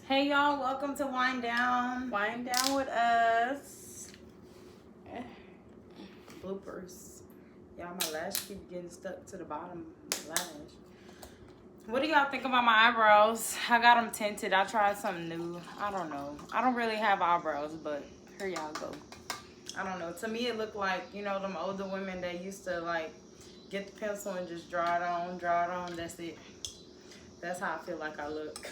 Hey y'all, welcome to Wind Down. Wind down with us. Bloopers. Y'all, my lash keep getting stuck to the bottom of the lash. What do y'all think about my eyebrows? I got them tinted. I tried something new. I don't know. I don't really have eyebrows, but here y'all go. I don't know. To me, it looked like, them older women that used to, get the pencil and just draw it on. That's it. That's how I feel like I look.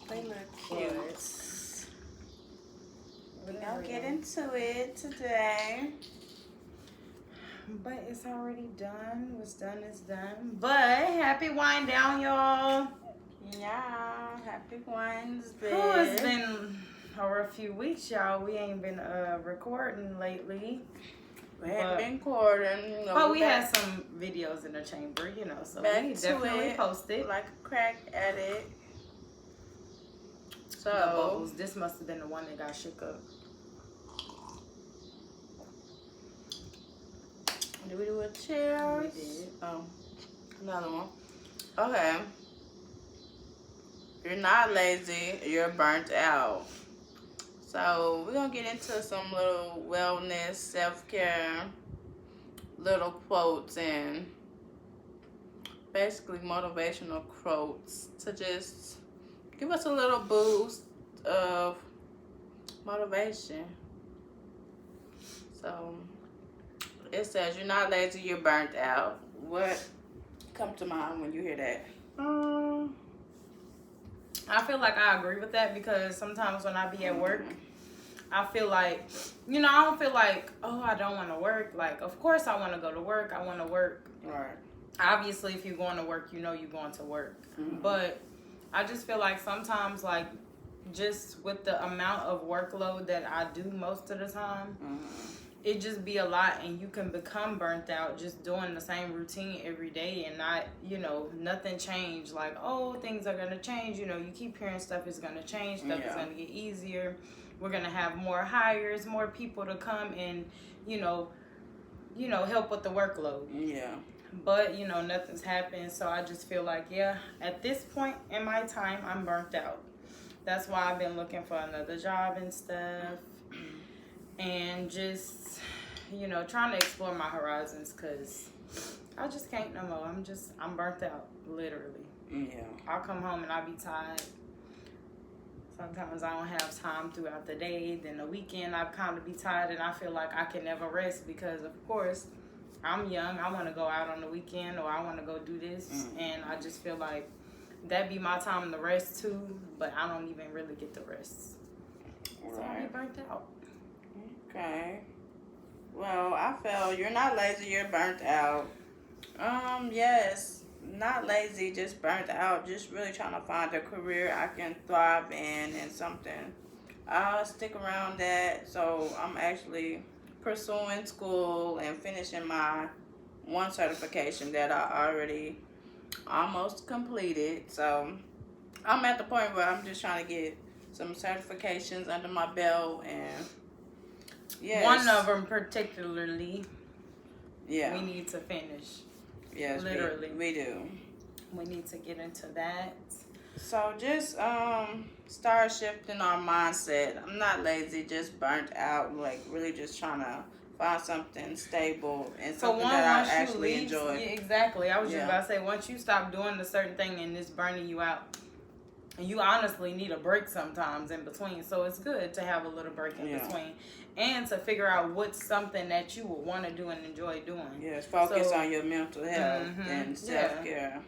They look cute. We're gonna get into it today. But it's already done. What's done is done. But happy wind down, y'all. Yeah, happy Wednesday. Oh, it's been over a few weeks, y'all. We ain't been recording lately. We haven't been recording. But we had some videos in the chamber, so we definitely posted. Like a crack addict. So bubbles. This must have been the one that got shook up. Did we do a cheers? We did. Oh, another one. Okay. You're not lazy. You're burnt out. So we're gonna get into some little wellness, self-care, little quotes, and basically motivational quotes to just give us a little boost of motivation. So it says, you're not lazy, you're burnt out. What comes to mind when you hear that? I feel like I agree with that because sometimes when I be at work, I feel like, I don't feel like, oh, I don't want to work. Like, of course I want to go to work. I want to work. Right. Obviously, if you're going to work, you're going to work. Mm-hmm. But I just feel like sometimes, like, just with the amount of workload that I do most of the time, it just be a lot, and you can become burnt out just doing the same routine every day and not, nothing change. Like, oh, things are going to change. You keep hearing stuff is going to change. Stuff is going to get easier. We're going to have more hires, more people to come and, help with the workload. Yeah. But, nothing's happened. So I just feel like, at this point in my time, I'm burnt out. That's why I've been looking for another job and stuff. And just, trying to explore my horizons because I just can't no more. I'm burnt out, literally. Yeah. I'll come home and I'll be tired. Sometimes I don't have time throughout the day. Then the weekend I kind of be tired and I feel like I can never rest because, of course, I'm young. I want to go out on the weekend or I want to go do this. And I just feel like that be my time to rest too, but I don't even really get the rest. So I get burnt out. Okay. Well, I feel you're not lazy, you're burnt out. Yes, not lazy, just burnt out. Just really trying to find a career I can thrive in and something I'll stick around that. So I'm actually pursuing school and finishing my one certification that I already almost completed. So I'm at the point where I'm just trying to get some certifications under my belt, and yes. One of them particularly, we need to finish. Yes, literally. We do. We need to get into that. So just start shifting our mindset. I'm not lazy, just burnt out. Like really just trying to find something stable and something that I actually enjoy. Yeah, exactly. I was just about to say, once you stop doing a certain thing and it's burning you out, and you honestly need a break sometimes in between. So it's good to have a little break in between. And to figure out what's something that you would want to do and enjoy doing. Yes, focus on your mental health and self-care.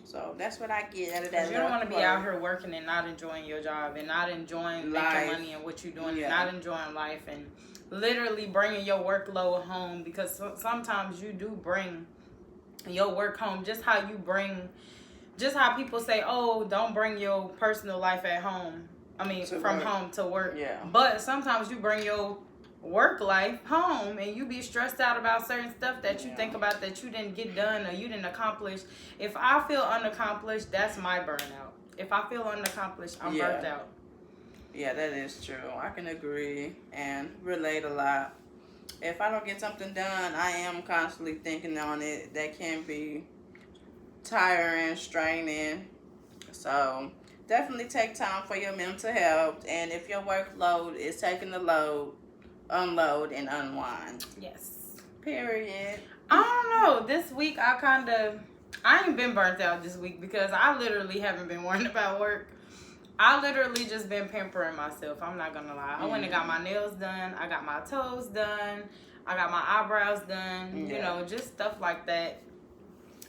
So that's what I get out of that. You don't want to be out here working and not enjoying your job and not enjoying making money and what you're doing and not enjoying life and literally bringing your workload home, because sometimes you do bring your work home. Just how people say, oh, don't bring your personal life at home. I mean, from home to work. Yeah. But sometimes you bring your work life home and you be stressed out about certain stuff that you think about that you didn't get done or you didn't accomplish. If I feel unaccomplished, that's my burnout. If I feel unaccomplished, I'm burnt out. Yeah, that is true. I can agree and relate a lot. If I don't get something done, I am constantly thinking on it. That can be tiring, straining. So definitely take time for your mental health. And if your workload is taking the load, unload and unwind. Yes. Period. I don't know. This week I ain't been burnt out this week because I literally haven't been worrying about work. I literally just been pampering myself. I'm not gonna lie. I went and got my nails done. I got my toes done. I got my eyebrows done. Yeah. You know, just stuff like that.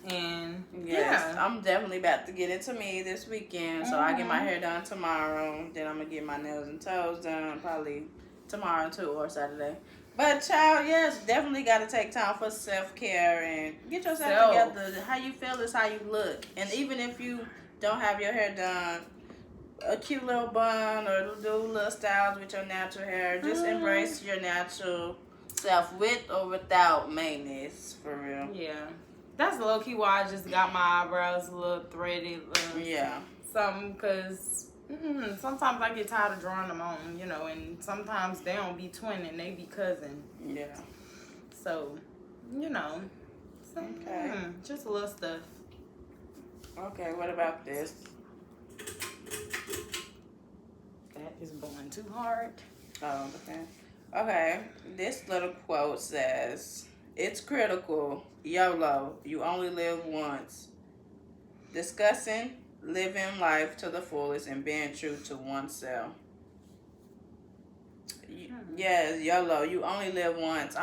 And yes, I'm definitely about to get into me this weekend. So I get my hair done tomorrow. Then I'm gonna get my nails and toes done probably tomorrow too or Saturday. But child, yes, definitely got to take time for self-care and get yourself together. How you feel is how you look. And even if you don't have your hair done, a cute little bun or do little styles with your natural hair, just embrace your natural self with or without maintenance, for real. Yeah. That's low-key why I just got my eyebrows a little threaded. Something, because sometimes I get tired of drawing them on, you know, and sometimes they don't be twinning, they be cousin. Yeah. So, you know. Okay. Just a little stuff. Okay, what about this? That is blowing too hard. Oh, okay. Okay, this little quote says, "It's critical, YOLO, you only live once. Discussing living life to the fullest and being true to oneself." Yes, YOLO, you only live once.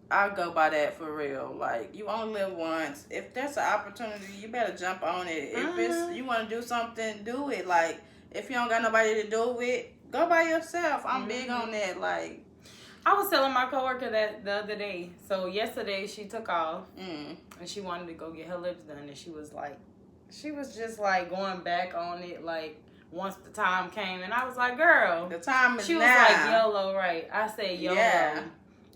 I go by that for real. Like, you only live once. If there's an opportunity, you better jump on it. If you want to do something, do it. Like, if you don't got nobody to do it, go by yourself. I'm big on that. Like, I was telling my coworker that the other day. So yesterday she took off and she wanted to go get her lips done, and she was just like going back on it, like once the time came, and I was like, girl, the time is now. She was like, YOLO, right? I said YOLO. Yeah.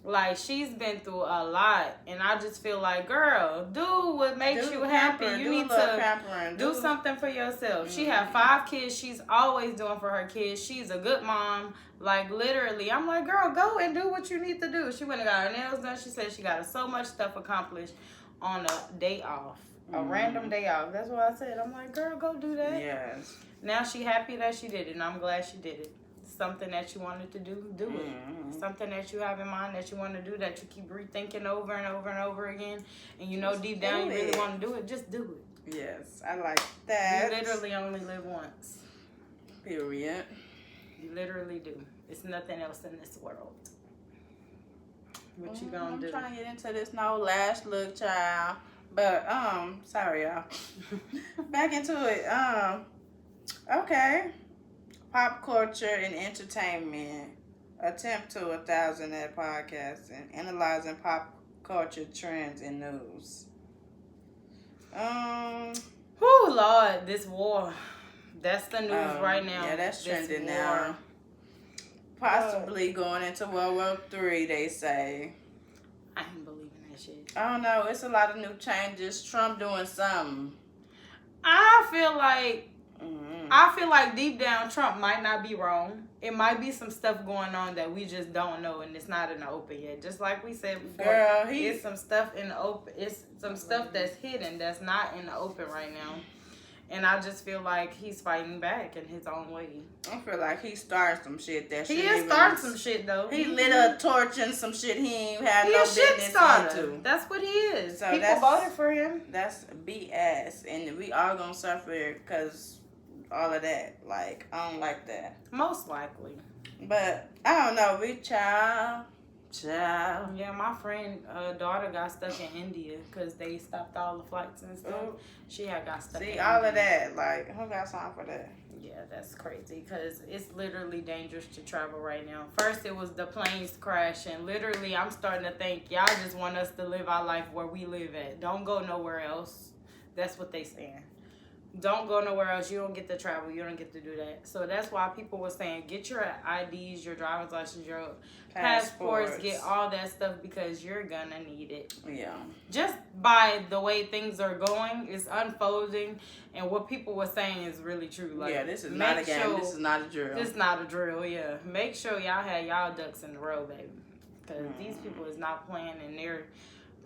Like, she's been through a lot, and I just feel like, girl, do what makes you happy. You need to do something for yourself. She had 5 kids. She's always doing for her kids. She's a good mom. Like, literally, I'm like, girl, go and do what you need to do. She went and got her nails done. She said she got so much stuff accomplished on a day off. A random day off. That's what I said. I'm like, girl, go do that. Yes. Now she happy that she did it, and I'm glad she did it. Something that you wanted to do it. Something that you have in mind that you want to do, that you keep rethinking over and over and over again, and you know deep down you really want to do it, just do it. Yes, I like that. You literally only live once. Period. You literally do. It's nothing else in this world. What you gonna do? I'm trying to get into this no lash look, child. But sorry y'all. Back into it. Okay. Pop culture and entertainment. Attempt to 1,000 at podcasting. Analyzing pop culture trends and news. Oh Lord, this war. That's the news right now. Yeah, that's trending now. Possibly going into World War III, they say. I ain't believing that shit. I don't know. It's a lot of new changes. Trump doing something. I feel like deep down Trump might not be wrong. It might be some stuff going on that we just don't know, and it's not in the open yet. Just like we said before, girl, it's some stuff in the open. It's some stuff that's hidden, that's not in the open right now. And I just feel like he's fighting back in his own way. I feel like he started some shit that he is starting some shit though. He lit a torch and some shit he ain't had no business into. That's what he is. So people voted for him. That's BS, and we are gonna suffer because all of that. Like, I don't like that. Most likely. But I don't know. Child. Yeah, my friend daughter got stuck in India because they stopped all the flights and stuff. Ooh. She had got stuck. See, all of that. Like, who got time for that? Yeah, that's crazy because it's literally dangerous to travel right now. First, it was the planes crashing. Literally, I'm starting to think y'all just want us to live our life where we live at. Don't go nowhere else. That's what they saying. Don't go nowhere else. You don't get to travel. You don't get to do that. So that's why people were saying, get your IDs, your driver's license, your passports, get all that stuff because you're gonna need it. Yeah. Just by the way things are going, it's unfolding, and what people were saying is really true. Like, yeah, this is not a game. This is not a drill. This is not a drill, yeah. Make sure y'all have y'all ducks in the row, baby. Because these people is not playing, and they're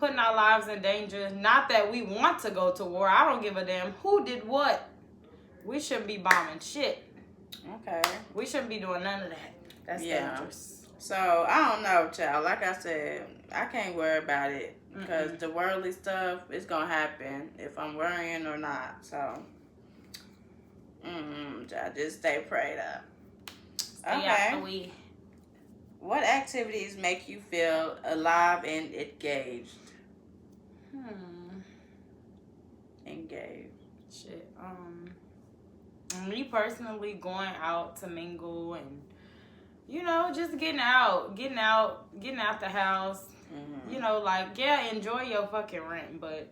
putting our lives in danger. Not that we want to go to war. I don't give a damn who did what. We shouldn't be bombing shit. Okay. We shouldn't be doing none of that. That's dangerous. So, I don't know, child. Like I said, I can't worry about it. Because the worldly stuff is going to happen if I'm worrying or not. So, child, just stay prayed up. Okay. What activities make you feel alive and engaged? Engaged. Shit. Me personally, going out to mingle and, you know, just getting out the house. You know, like, yeah, enjoy your fucking rent, but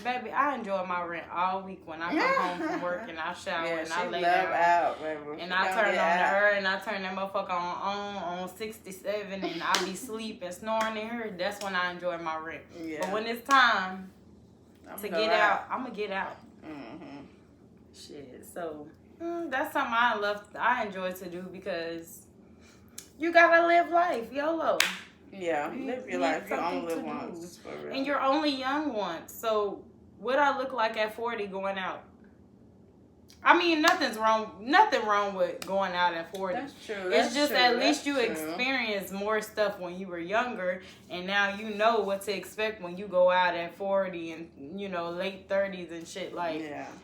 baby, I enjoy my rent all week when I come home from work and I shower and I lay down out, baby. And I turn on the air and I turn that motherfucker on 67 and I be sleep and snoring in here. That's when I enjoy my rent. Yeah. But when it's time to get out, I'm gonna get out. Shit. So that's something I enjoy to do because you gotta live life, YOLO. Yeah, live your life. You only live once. For real. And you're only young once. So what I look like at 40 going out? I mean, nothing wrong with going out at 40. That's true. It's just at least you experience more stuff when you were younger, and now you know what to expect when you go out at 40 and, you know, late 30s and shit. Like,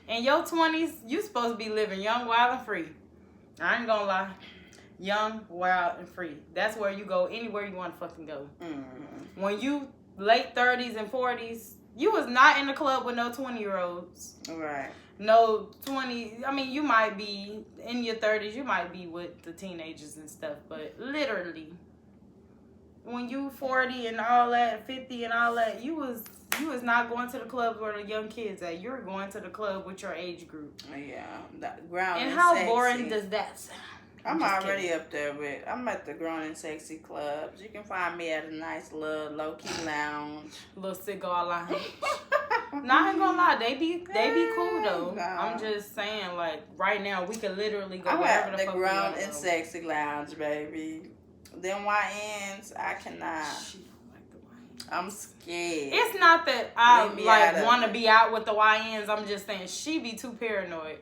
in your 20s, you supposed to be living young, wild, and free. I ain't gonna lie. Young, wild, and free. That's where you go anywhere you want to fucking go. When you late 30s and 40s, you was not in the club with no 20-year-olds. Right. No 20. I mean, you might be in your 30s. You might be with the teenagers and stuff. But literally, when you 40 and all that, 50 and all that, you was not going to the clubs where the young kids at. You're going to the club with your age group. Yeah. That ground and how boring does that sound? I'm already up there with. I'm at the grown and sexy clubs. You can find me at a nice little low key lounge, little cigar lounge. Nah, I ain't gonna lie, they be cool though. No. I'm just saying, like right now, we could literally go wherever the fuck we want. I'm at the grown and sexy lounge, baby. Them YNs, I cannot. She don't like the YNs. I'm scared. It's not that I want to be out with the YNs. I'm just saying she be too paranoid.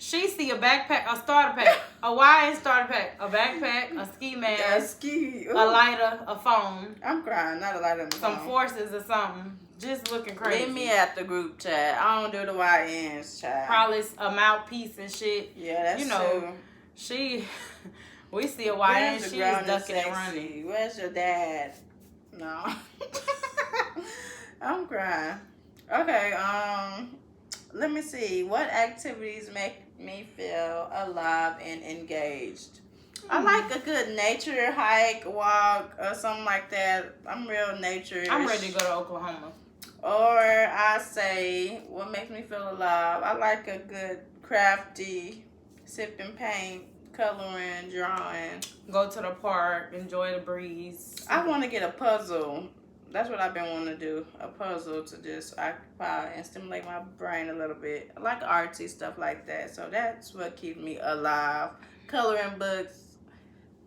She see a backpack, a starter pack, a YN starter pack, a backpack, a ski mask, a lighter, a phone. I'm crying, not a lighter. Some forces or something. Just looking crazy. Leave me at the group chat. I don't do the YNs, chat. Probably a mouthpiece and shit. Yeah, that's true. We see a YN, she is ducking and running. Where's your dad? No. I'm crying. Okay, let me see. What activities make me feel alive and engaged? I like a good nature hike, walk, or something like that. I'm real nature. I'm ready to go to Oklahoma. Or I say, what makes me feel alive? I like a good crafty, sipping paint, coloring, drawing. Go to the park, enjoy the breeze. I want to get a puzzle. That's what I've been wanting to do. A puzzle to just occupy and stimulate my brain a little bit. I like artsy stuff like that. So that's what keeps me alive. Coloring books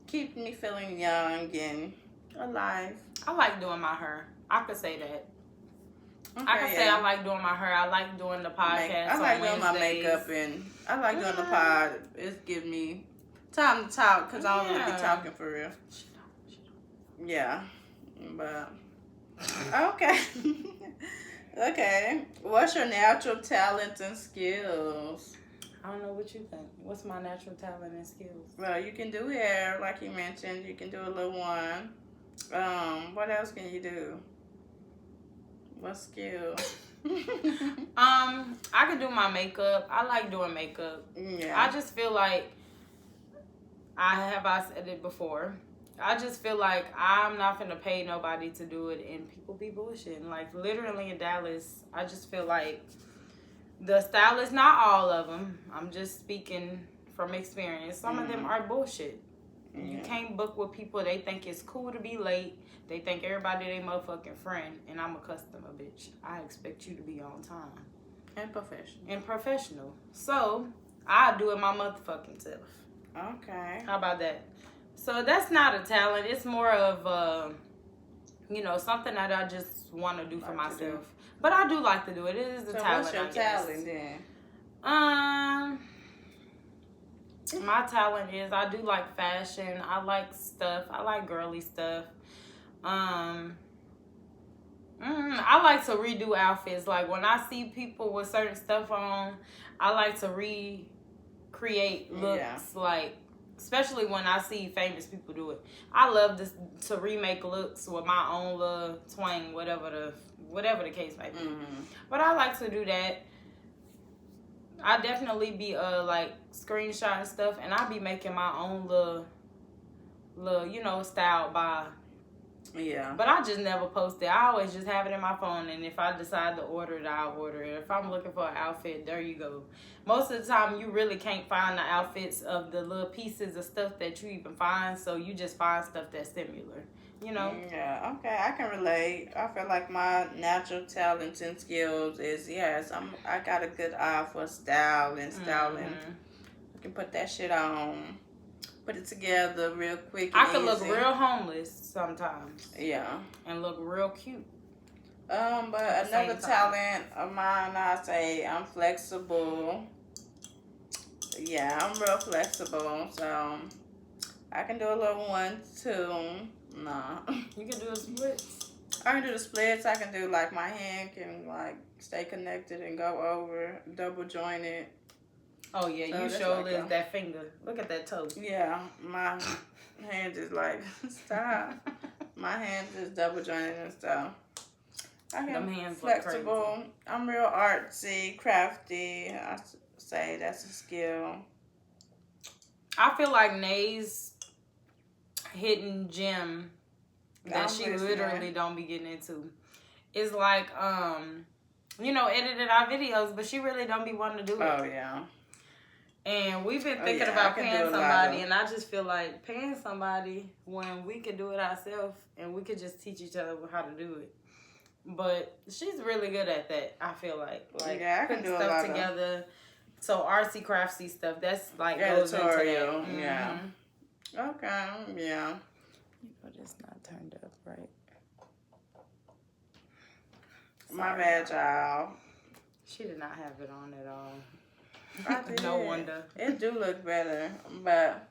keep me feeling young and alive. I like doing my hair. I could say that. Okay, I can say I like doing my hair. I like doing the podcast. I like doing my makeup and I like doing the pod. It gives me time to talk because I don't really be talking for real. Yeah, but okay. Okay. What's your natural talents and skills? I don't know what you think. What's my natural talent and skills? Well, you can do hair, like you mentioned. You can do a little one. What else can you do? What skill? I can do my makeup. I like doing makeup. Yeah. I just feel like I said it before. I just feel like I'm not finna pay nobody to do it and people be bullshitting. Like literally in Dallas, I just feel like the stylists, not all of them, I'm just speaking from experience. Some of them are bullshit. Yeah. You can't book with people. They think it's cool to be late. They think everybody they motherfucking friend. And I'm a customer, bitch. I expect you to be on time. And professional. So, I do it my motherfucking self. Okay. How about that? So, that's not a talent. It's more of, something that I just want to do for myself. But I do like to do it. It is a talent, what's your talent then? My talent is I do like fashion. I like stuff. I like girly stuff. I like to redo outfits. Like when I see people with certain stuff on, I like to recreate looks. Like especially when I see famous people do it. I love to remake looks with my own little twang, whatever the case might be. But I like to do that. I definitely be like screenshotting stuff, and I be making my own little style by. Yeah. But I just never post it. I always just have it in my phone, and if I decide to order it, I'll order it. If I'm looking for an outfit, there you go. Most of the time, you really can't find the outfits of the little pieces of stuff that you even find, so you just find stuff that's similar, you know? Yeah, okay, I can relate. I feel like my natural talents and skills is, I got a good eye for style and styling. I can put that shit on. Put it together real quick. I could look real homeless sometimes. Yeah. And look real cute. But another talent of mine, I say I'm flexible. Yeah, I'm real flexible. So I can do a little 1, 2. Nah. You can do a splits. I can do the splits. I can do like my hand can like stay connected and go over, double jointed. Oh, yeah, so you showed us that finger. Look at that toe. Yeah, my hand is like, stop. My hand is double jointed and stuff. I am flexible. I'm real artsy, crafty. I say that's a skill. I feel like Nay's hidden gem that she literally don't be getting into is like, edited our videos, but she really don't be wanting to do it. Oh, yeah. And we've been thinking about paying somebody, and I just feel like paying somebody when we could do it ourselves and we could just teach each other how to do it. But she's really good at that, I feel like. I can do stuff together. So artsy craftsy stuff, that's like goes into that. Yeah. Okay, yeah. But it's not turned up right. My bad, y'all. She did not have it on at all. No wonder. It do look better. But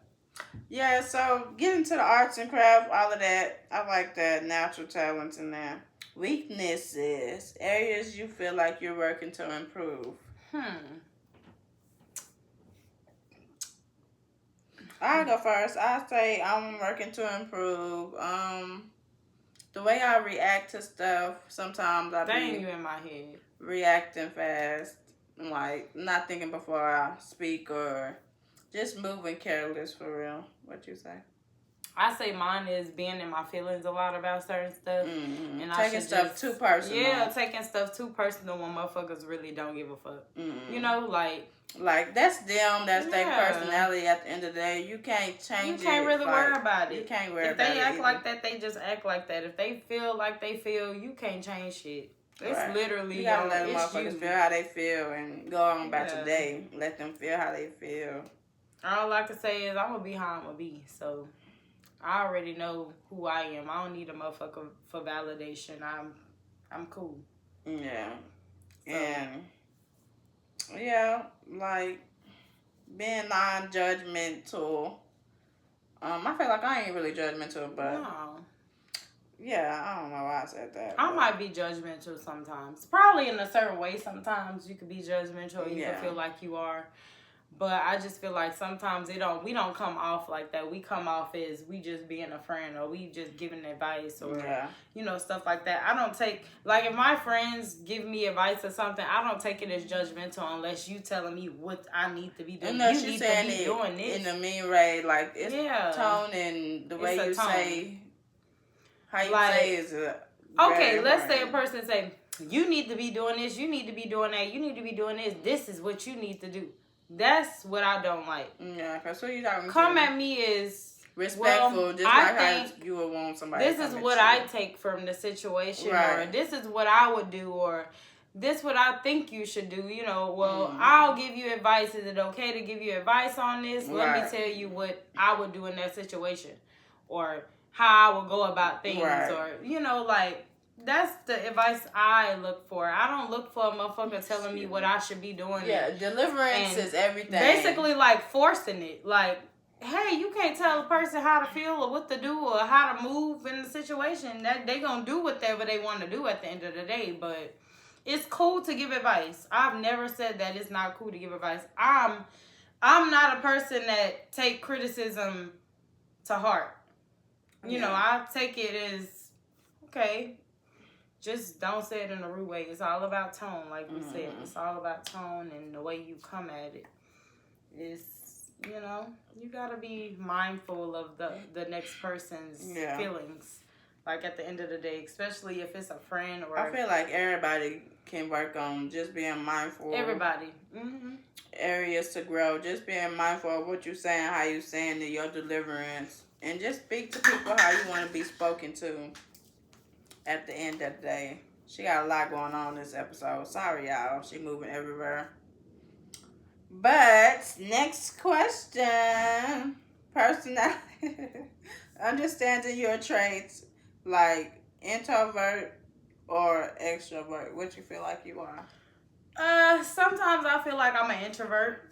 yeah, so getting to the arts and craft, all of that, I like that natural talents in there. Weaknesses, areas you feel like you're working to improve. I'll go first. I say I'm working to improve. The way I react to stuff, sometimes I be you in my head. Reacting fast. Like, not thinking before I speak or just moving careless for real. What you say? I say mine is being in my feelings a lot about certain stuff. And taking stuff too personal. Yeah, taking stuff too personal when motherfuckers really don't give a fuck. You know, like that's them. That's their personality. At the end of the day, you can't change it. You can't really worry about it. You can't worry about it. If they act like that, they just act like that. If they feel like they feel, you can't change shit. It's literally you gotta let them motherfuckers feel how they feel and go on about your day. Let them feel how they feel. All I can say is I'm gonna be how I'm gonna be. So I already know who I am. I don't need a motherfucker for validation. I'm cool. Yeah. So. And yeah, like being non-judgmental. I feel like I ain't really judgmental, but yeah, I don't know why I said that. I might be judgmental sometimes. Probably in a certain way. Sometimes you could be judgmental. You can feel like you are. But I just feel like sometimes we don't come off like that. We come off as we just being a friend or we just giving advice or, stuff like that. I don't take, like if my friends give me advice or something, I don't take it as judgmental unless you telling me what I need to be doing. Unless you saying it doing this. In a mean way, like it's tone and the way you say, how you say is okay, let's say a person say, you need to be doing this, you need to be doing that, you need to be doing this, this is what you need to do. That's what I don't like. Yeah, because what you talking about? Come at me is respectful, just like how you would want somebody. This is what I take from the situation, or this is what I would do, or this what I think you should do. I'll give you advice. Is it okay to give you advice on this? Let me tell you what I would do in that situation, or how I would go about things, or That's the advice I look for. I don't look for a motherfucker telling me what I should be doing. Yeah, deliverance is everything. Basically, like, forcing it. Like, hey, you can't tell a person how to feel or what to do or how to move in the situation. That they gonna do whatever they want to do at the end of the day. But it's cool to give advice. I've never said that it's not cool to give advice. I'm not a person that take criticism to heart. You know, I take it as, okay, just don't say it in a rude way. It's all about tone, like we said. It's all about tone and the way you come at it. It's, you know, you got to be mindful of the next person's feelings. Like, at the end of the day, especially if it's a friend or... I feel like everybody can work on just being mindful. Everybody. Areas to grow. Just being mindful of what you're saying, how you're saying it, your deliverance. And just speak to people how you want to be spoken to at the end of the day. She got a lot going on this episode. Sorry, y'all. She moving everywhere. But, next question. Personality. Understanding your traits. Like, introvert or extrovert? What you feel like you are? Sometimes I feel like I'm an introvert.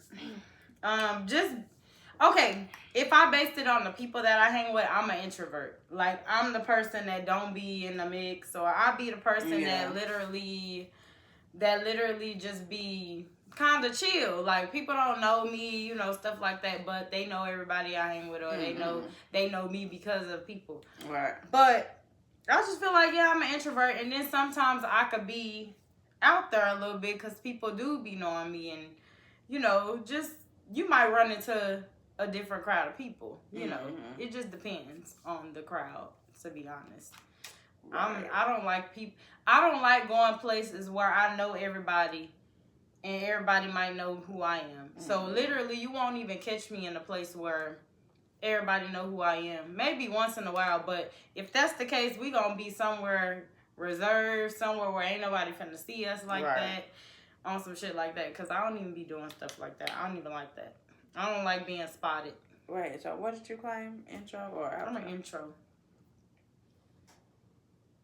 Okay, if I based it on the people that I hang with, I'm an introvert. Like, I'm the person that don't be in the mix, or I be the person that literally just be kind of chill. Like, people don't know me, you know, stuff like that, but they know everybody I hang with, or they know me because of people. Right. But I just feel like, I'm an introvert, and then sometimes I could be out there a little bit because people do be knowing me, and, you know, just, you might run into a different crowd of people, you know. It just depends on the crowd, to be honest. Right. I don't like going places where I know everybody and everybody might know who I am. So literally, you won't even catch me in a place where everybody know who I am. Maybe once in a while, but if that's the case, we gonna be somewhere reserved, somewhere where ain't nobody finna see us like that, on some shit like that. Cause I don't even be doing stuff like that. I don't even like that. I don't like being spotted. Wait, so what did you claim? Intro or outro? I'm an intro.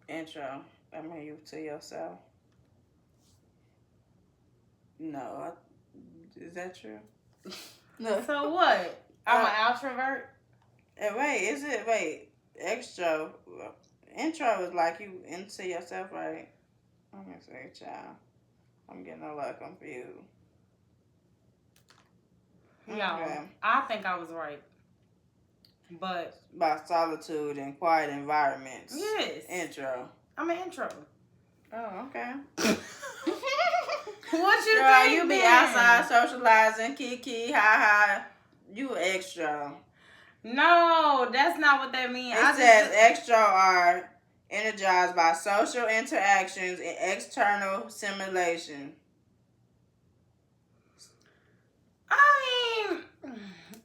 Intro. I mean, you to yourself. No. Is that true? No. So what? I'm an outrovert? Wait, extro. Intro is like you into yourself, right? I'm going to say, child. I'm getting a lot confused. No, I think I was right. But about solitude and quiet environments. Yes. Intro. I'm an intro. Oh, okay. What you Girl, think? You be outside socializing, kiki, ha. You extra. No, that's not what that means. It says extra are energized by social interactions and external stimulation. I mean,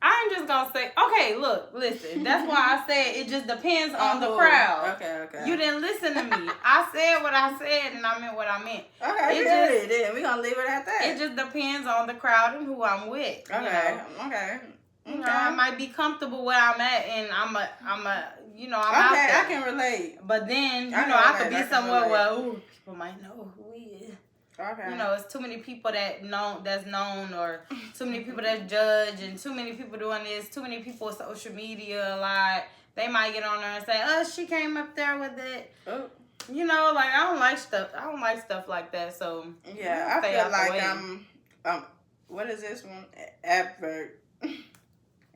I'm just gonna say, okay, look, listen. That's why I said it just depends on the crowd. Okay. You didn't listen to me. I said what I said, and I meant what I meant. Okay, then we're gonna leave it at that. It just depends on the crowd and who I'm with. Okay. You know, I might be comfortable where I'm at, and I'm out there. I can relate. But then, I could be somewhere where people might know who he is. Okay. You know, it's too many people that's known, or too many people that judge, and too many people doing this, too many people with social media a lot. They might get on there and say, she came up there with it. Oh. You know, like, I don't like stuff like that, so. Yeah, I feel like I'm what is this one?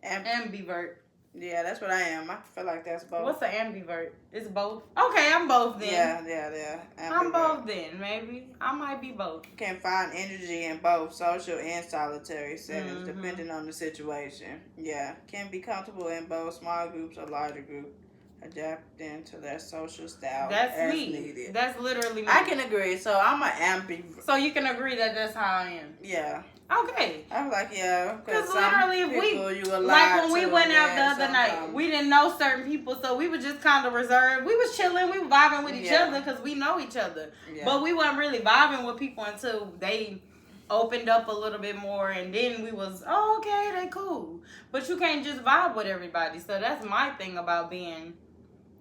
Ambivert. Yeah, that's what I am. I feel like that's both. What's an ambivert? It's both? Okay, I'm both then. Yeah. I'm both then, maybe. I might be both. You can find energy in both social and solitary settings, depending on the situation. Yeah, can be comfortable in both small groups or larger groups. Adapting to their social style. That's as me. Needed. That's literally me. I can agree. So I'm an ambivert. So you can agree that that's how I am. Yeah. Okay. I'm like, yeah. Because literally, like when we went out the other night, we didn't know certain people, so we were just kind of reserved. We was chilling, we were vibing with each other because we know each other. Yeah. But we weren't really vibing with people until they opened up a little bit more, and then we was, okay, they cool. But you can't just vibe with everybody. So that's my thing about being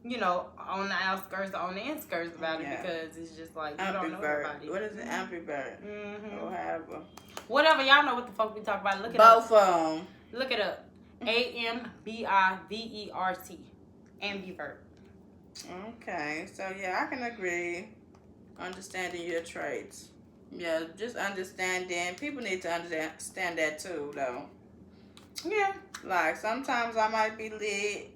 you know, on the outskirts, on the inskirts about it, because it's just like you don't know nobody. What is it? Ambivert. Or however. Whatever, y'all know what the fuck we talk about. Look it up. Both of them. Look it up. AMBIVERT. Ambivert. Okay, so yeah, I can agree. Understanding your traits. Yeah, just understanding. People need to understand that too, though. Yeah. Like, sometimes I might be lit.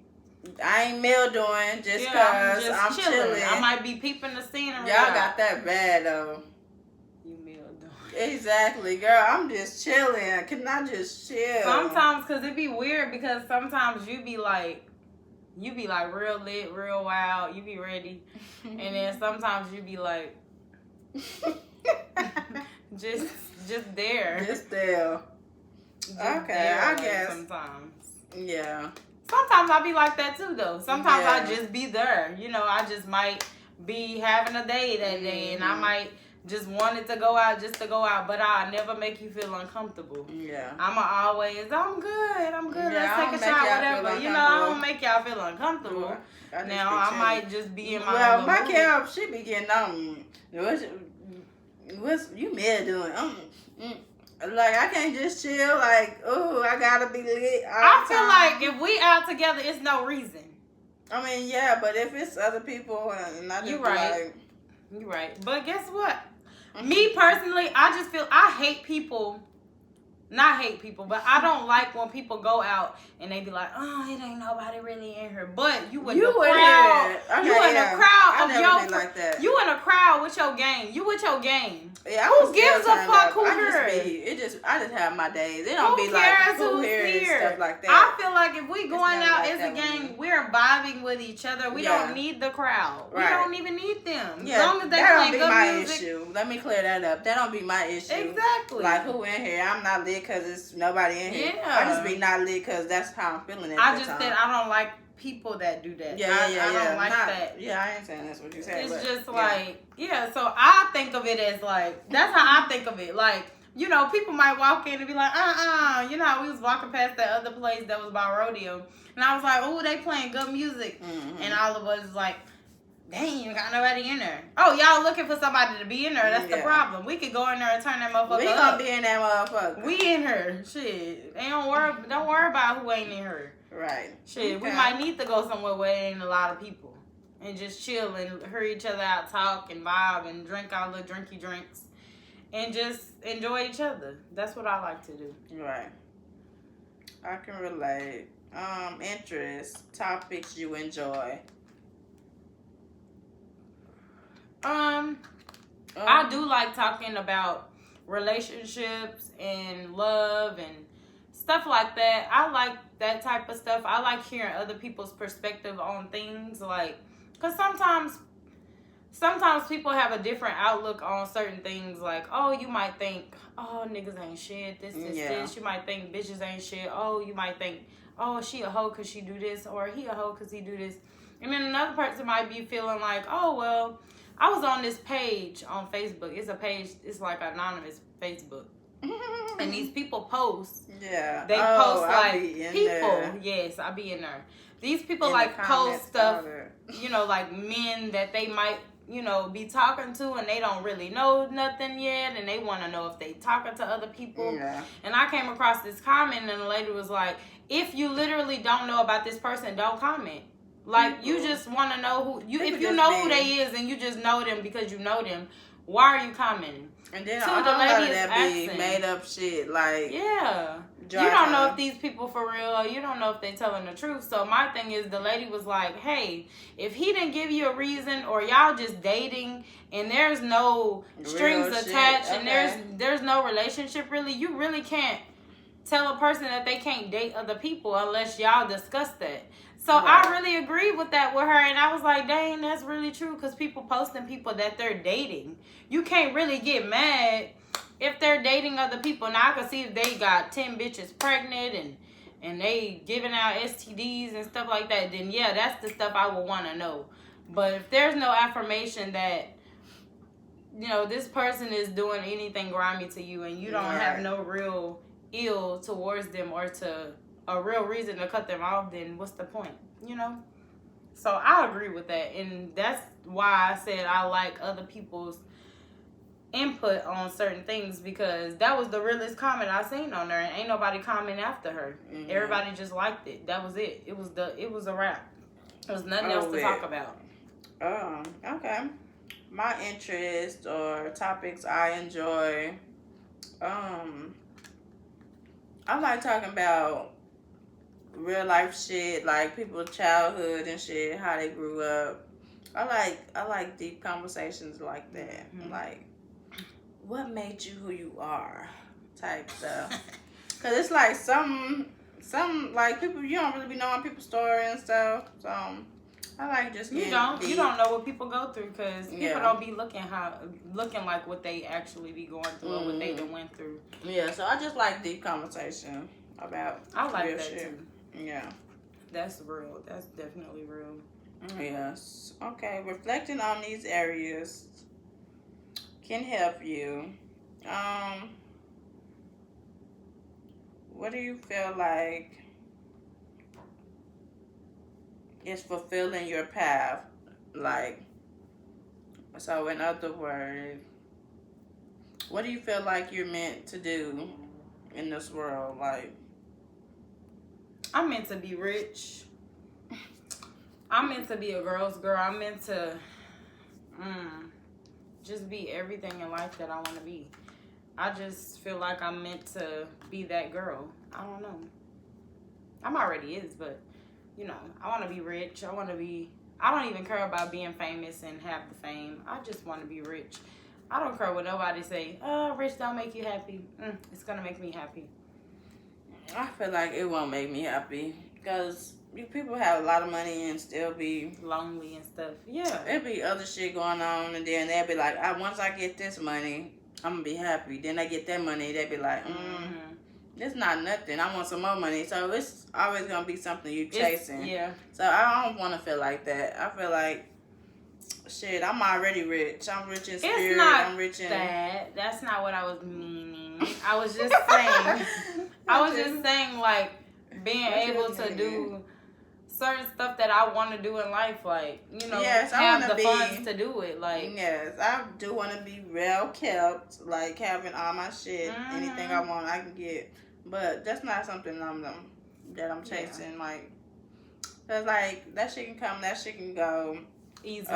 I ain't mildewing just because I'm chilling. I might be peeping the scenery. Y'all got that bad, though. You mildewing. Exactly, girl. I'm just chilling. Can I just chill? Sometimes, because it be weird, because sometimes you be like real lit, real wild. You be ready. And then sometimes you be like... just there. Just there. Okay, I guess. Sometimes. Yeah. Sometimes I be like that too, though. Sometimes I just be there. You know, I just might be having a day that day, and I might just want it to go out just to go out, but I'll never make you feel uncomfortable. Yeah. I'm good. Let's take a shot, whatever. You know, I don't make y'all feel uncomfortable. Now, I might just be in my Well, my girl, she be getting on me. What's you mad doing? Like, I can't just chill. Like, oh, I gotta be lit. I feel like if we out together, it's no reason. I mean, yeah, but if it's other people and I just you right. You right. But guess what? Me personally, I just feel I hate people. Not hate people, but I don't like when people go out and they be like, oh, it ain't nobody really in here. But you in the crowd. Okay, you in the crowd of your like that. You in a crowd with your gang. You with your gang. Yeah, who gives a fuck who here? I just have my days. It don't be like who here and stuff like that. I feel like if we going out as a gang, we're vibing with each other. We don't need the crowd. Right. We don't even need them. Yeah, as long as they that play don't be good my music. issue. Let me clear that up. That don't be my issue. Exactly. Like, who in here? I'm not lit because it's nobody in here. Yeah. I just be not lit because that's how I'm feeling at I the just time. said I don't like people that do that. Yeah, I don't like that. Yeah, I ain't saying that's what you said. It's just like, so I think of it as like, that's how I think of it. Like, you know, people might walk in and be like, you know how we was walking past that other place that was by rodeo. And I was like, oh, they playing good music. Mm-hmm. And all of us was like, dang, you got nobody in there. Oh, y'all looking for somebody to be in there. That's the problem. We could go in there and turn that motherfucker up. We gonna be in that motherfucker. We in her. Shit. They don't worry about who ain't in her. Right. Shit, we might need to go somewhere where there ain't a lot of people. And just chill and hear each other out, talk and vibe and drink our little drinky drinks. And just enjoy each other. That's what I like to do. Right. I can relate. Interests, topics you enjoy. I do like talking about relationships and love and stuff like that. I like that type of stuff. I like hearing other people's perspective on things, like, because sometimes people have a different outlook on certain things. Like, oh, you might think, oh, niggas ain't shit, this. You might think bitches ain't shit. Oh, you might think, oh, she a hoe because she do this, or he a hoe because he do this. And then another person might be feeling like, oh, well, I was on this page on Facebook. It's a page, it's like anonymous Facebook. And these people post. Yeah. They post like people. There. Yes, I be in there. These people like post stuff, you know, like men that they might, you know, be talking to and they don't really know nothing yet and they want to know if they talking to other people. Yeah. And I came across this comment and the lady was like, if you literally don't know about this person, don't comment. Like, you just want to know who you. If you know who they is and you just know them because you know them, why are you commenting? And then all the lady that be made up shit, like, yeah, you don't know if these people for real. You don't know if they telling the truth. So my thing is, the lady was like, hey, if he didn't give you a reason, or y'all just dating and there's no strings attached and there's no relationship really, you really can't tell a person that they can't date other people unless y'all discuss that. So I really agree with that with her, and I was like, dang, that's really true, because people posting people that they're dating. You can't really get mad if they're dating other people. Now, I can see if they got 10 bitches pregnant and they giving out STDs and stuff like that, then yeah, that's the stuff I would want to know. But if there's no affirmation that, you know, this person is doing anything grimy to you and you don't have no real ill towards them or to a real reason to cut them off, then what's the point, you know? So I agree with that, and that's why I said I like other people's input on certain things, because that was the realest comment I seen on there, and ain't nobody comment after her. Mm-hmm. Everybody just liked it. That was it. It was a wrap. There was nothing else to talk about. Okay. My interests or topics I enjoy. I like talking about real life shit, like people's childhood and shit, how they grew up. I like deep conversations like that. Mm-hmm. Like, what made you who you are, type stuff. Cause it's like some like people, you don't really be knowing people's story and stuff. So I like just you don't know what people go through, because people don't be looking like what they actually be going through or what they done went through. Yeah, so I just like deep conversation about I like real that shit. too. Yeah, that's real. That's definitely real. Yes. Okay. Reflecting on these areas can help you. What do you feel like is fulfilling your path? Like, so in other words, what do you feel like you're meant to do in this world? Like, I'm meant to be rich. I'm meant to be a girl's girl. I'm meant to just be everything in life that I want to be. I just feel like I'm meant to be that girl. I don't know. I'm already is, but, you know, I want to be rich. I don't even care about being famous and have the fame. I just want to be rich. I don't care what nobody say. Rich don't make you happy. It's going to make me happy. I feel like it won't make me happy, because people have a lot of money and still be lonely and stuff. Yeah. It'll be other shit going on, and then they'll be like, once I get this money, I'm going to be happy. Then they get that money, they'll be like, it's not nothing. I want some more money. So it's always going to be something you chasing. Yeah. So I don't want to feel like that. I feel like, shit, I'm already rich. I'm rich in spirit. It's not I'm rich in... That's not what I was meaning. I was just saying, like, being able to do certain stuff that I want to do in life, like, you know, have the funds to do it. Like, yes, I do want to be well kept, like having all my shit, anything I want, I can get. But that's not something that I'm chasing. Yeah. Like, cause like that shit can come, that shit can go easily.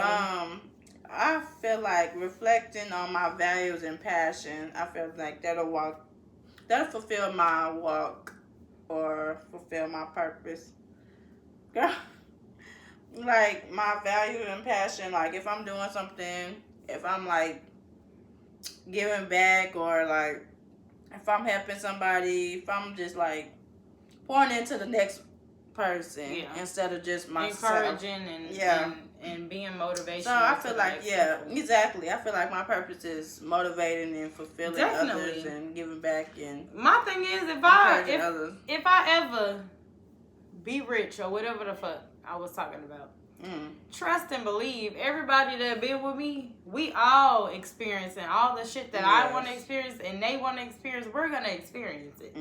I feel like reflecting on my values and passion, I feel like that'll fulfill my walk or fulfill my purpose. Girl, like my value and passion, like if I'm doing something, if I'm like giving back, or like if I'm helping somebody, if I'm just like pouring into the next person instead of just myself. Encouraging and being motivational. So I feel like, exactly. I feel like my purpose is motivating and fulfilling others and giving back. And my thing is, if I ever be rich or whatever the fuck I was talking about, trust and believe everybody that been with me, we all experiencing all the shit that I want to experience and they want to experience. We're gonna experience it.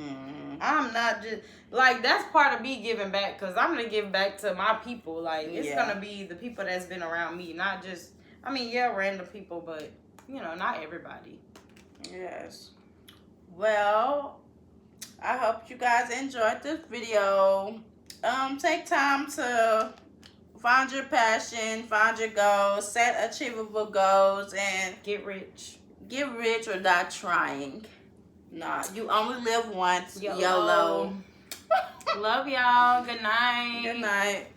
I'm not just like, that's part of me giving back, because I'm gonna give back to my people. Like, it's gonna be the people that's been around me, not just, random people, but not everybody. Yes. Well, I hope you guys enjoyed this video. Take time to find your passion, find your goals, set achievable goals, and get rich. Get rich or die trying. Nah, you only live once. YOLO. Love y'all. Good night. Good night.